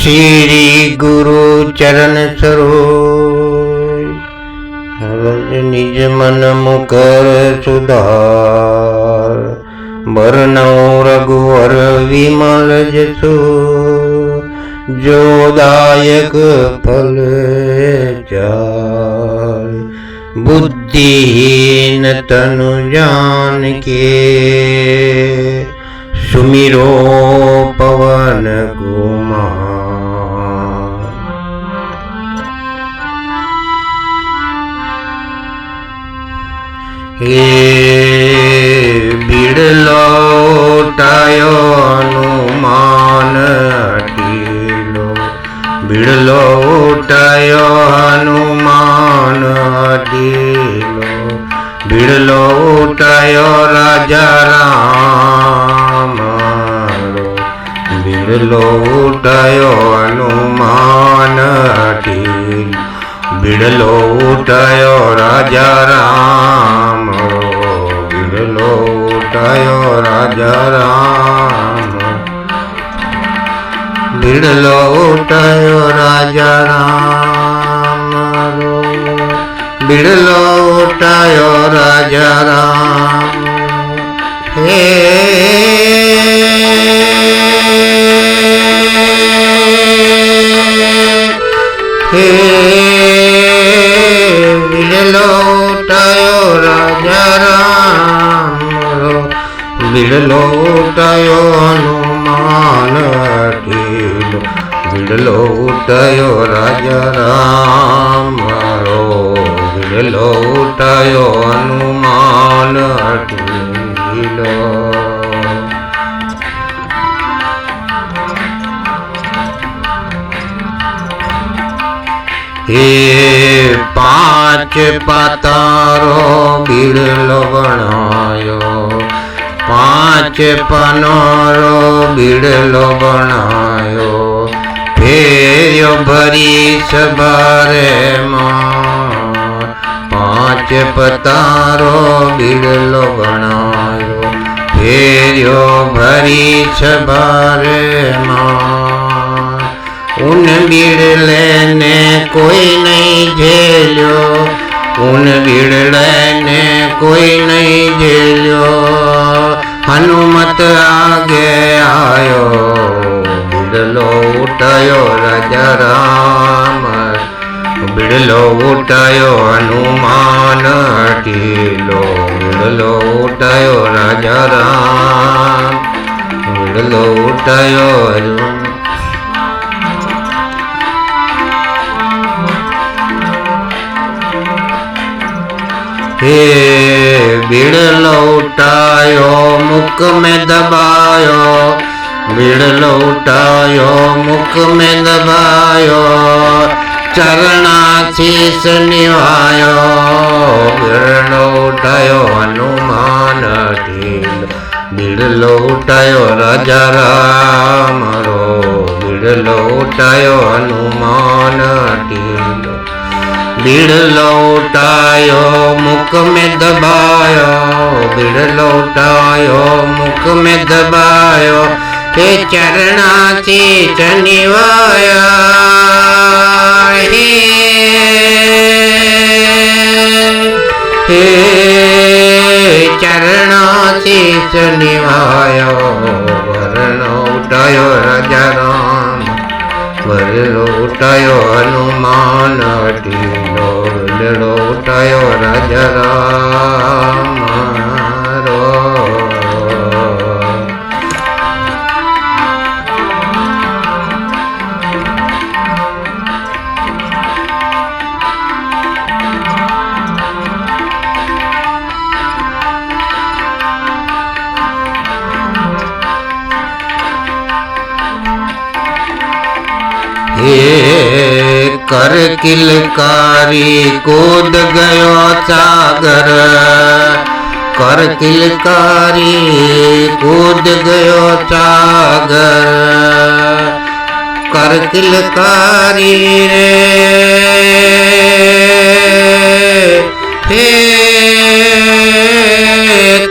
श्री गुरु चरण सरोज निज मन मुकर सुधार बरनौ रघुवर विमल जसु जो दायक फल चार बुद्धिहीन तनु जान के सुमिरो पवन कुमार। हे बिड़लो टायो हनुमान अटीलो बिड़लो टायो हनुमान अटीलो बिड़लो टायो राजा राम बिड़लो टायो हनुमान अटीलो बिड़लो टायो राजा राम बिड़लो टायो राजा राम बिड़लो टायो राजा राम बिड़लो टायो राजा राम। हे बिड़लो टायो राजा राम बिड़लो टायो हनुमान अटीलो बिड़लो टायो राजा राम बिड़लो टायो हनुमान अटीलो। हे पांच पातारो बिड़लो बनायो पांच पनोरो बिड़लो बनायो फेर्यो भरी सबारे मां पांच पतारो बिड़लो बनायो फेर्यो भरी सबारे मां उन बिड़ले ने कोई नहीं झेल्यो उन बिड़ले ने कोई नहीं झेल्यो हनुमत आगे आयो बिड़लो उठायो राजा राम बिड़लो उठायो हनुमान अटीलो बिड़लो उठायो राजा राम बिड़लो उठायो। हे बिड़लो उठायो मुख में दबायो बिड़लो उठायो मुख में दबायो चरणाशीष निभायो बिड़लो उठायो हनुमान अटीलो बिड़लो उठायो राजा राम बिड़लो उठायो हनुमान अटीलो बिड़लो उठायो मुख में दबायो बिड़लो उठायो मुख में दबायो हे चरणाशीष निभाया हे चरणाशीष निभायो बिड़लो उठायो राजा राम बिड़लो उठायो हनुमान अटीलो बिड़लो उठायो राजा राम हे कर किलकारी कूद गयो सागर कर किलकारी कूद गयो सागर कर किलकारी रे हे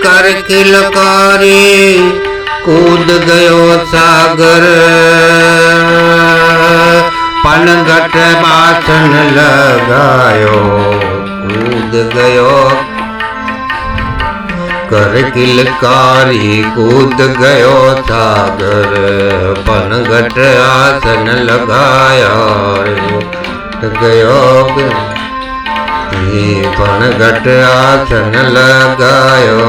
कर किलकारी कूद गयो सागर पनघट बासन लगायो कूद गयो कर किलकारी कूद गयो सागर पनघट आसन लगाया गयो पनघट आसन लगायो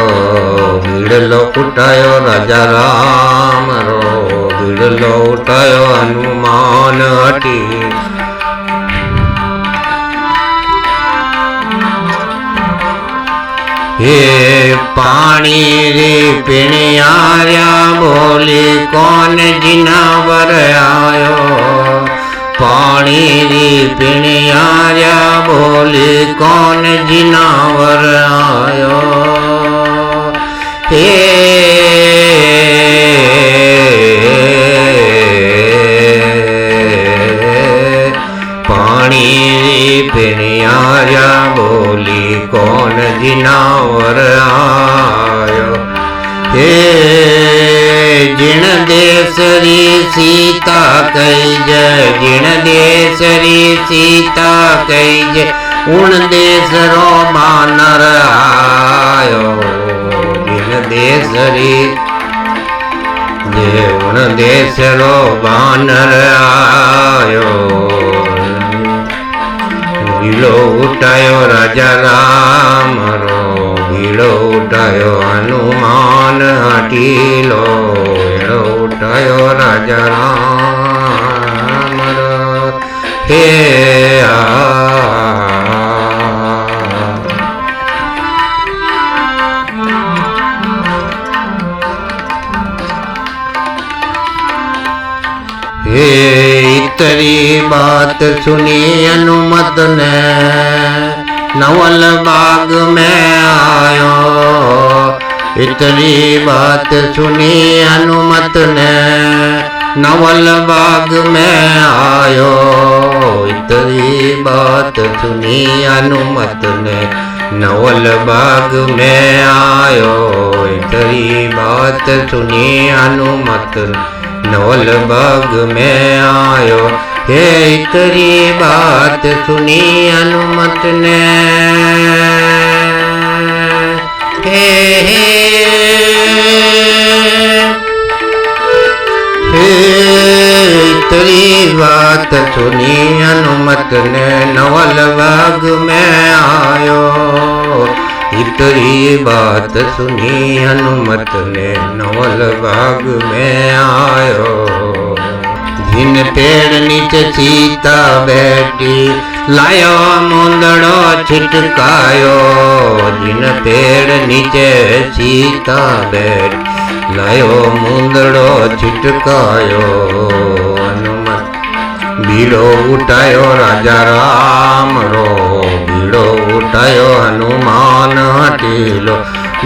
बीड़लो उठायो राजा राम रो बीड़लो उठायो हनुमान हटी हे पानी रे पिणियार्या बोली कौन जिनावर आयो पानी री पिणियार्या बोली कौन जिनावर आयो हे पानी री पिणियार्या बोली कौन जिनावर आयो हे जिण देसरी सीता कही जय जिण देसरी सीता कही जय उन देसरो बानर आयो जिण देसरी जय उन देसरो बानर आयो बीड़ो उठायो राजा राम रो बीड़ो उठायो हनुमान हटीलो बीड़ो उठायो राजा राम रो हे इतरी बात सुनी हनुमत ने नवल बाग में आयो इतरी बात सुनी हनुमत ने नवल बाग में आयो इतरी बात सुनी हनुमत ने नवल बाग में आयो इतरी बात सुनी हनुमत नवल बाग में आयो हे इतरी बात सुनी हनुमत ने इतरी बात सुनी हनुमत ने नवल बाग में आयो इतरी बात सुनी हनुमत ने नवल बाग में आयो जिन पेड़ नीचे सीता बैठी लायो मुंदड़ो छिटकायो जिन पेड़ नीचे सीता बैठी लायो मुंदड़ो छिटकायो हनुमत बीड़ो उठायो राजा राम रो बीड़ो उठायो हनुमान हटीलो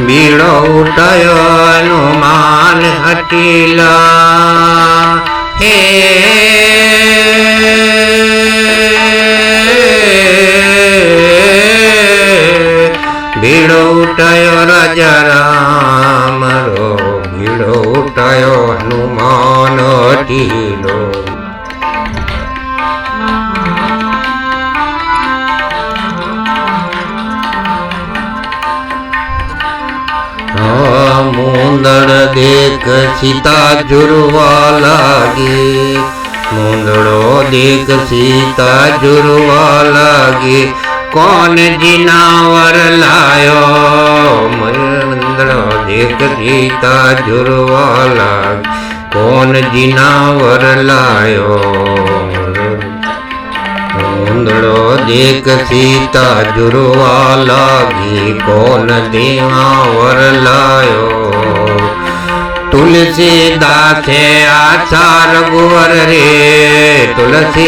बीड़ो उठायो हनुमान हटीला हे बीड़ो उठायो राजा राम रो बीड़ो उठायो हनुमान हटीलो मुंदड़ देख सीता जुरवा लागी मुंदड़ो देख सीता जुरवा लागी कौन जिनावर लायो मुंदड़ो देख सीता जुरवा लागी कौन जिनावर लायो मुंदड़ो देख सीता जुरवा लागी कौन जिनावर लायो तुलसीदास आचार गुवर रे तुलसीदास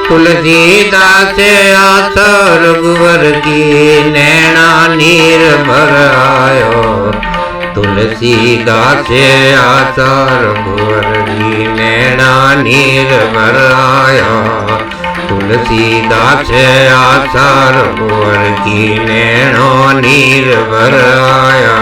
तुलसीदास आचार गुवर की नैना नीर भर आयो तुलसीदास आचार गुवर की नैना नीर भर आया तुलसीदास आचार गुवर की नैनो नीर भर आया